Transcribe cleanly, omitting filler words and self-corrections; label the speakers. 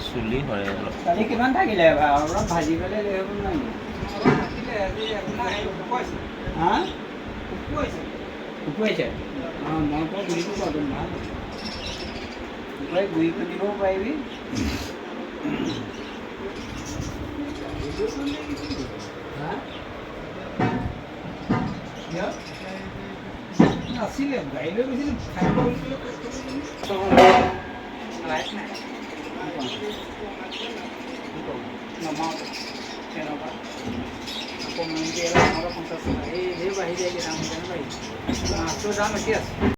Speaker 1: চুলি হয় অলপ।
Speaker 2: কালি কিমান থাকিলে অলপ ভাজি পেলাই লৈ আহিব নোৱাৰিম। হা শুকুৱাইছে? অঁ মই কওঁ গুড়িটো কওঁ ভাল শুকুৱাই গুড়ি কৰি দিবও পাৰিবি। আছিলে গাড়ী লৈ গৈছিলোঁ খাই নমাওঁ তেনেকুৱা আকৌ মেইনকৈ 50 টকা এই বাঢ়ি যায় দাম মাছটোৰ দাম একেই আছে।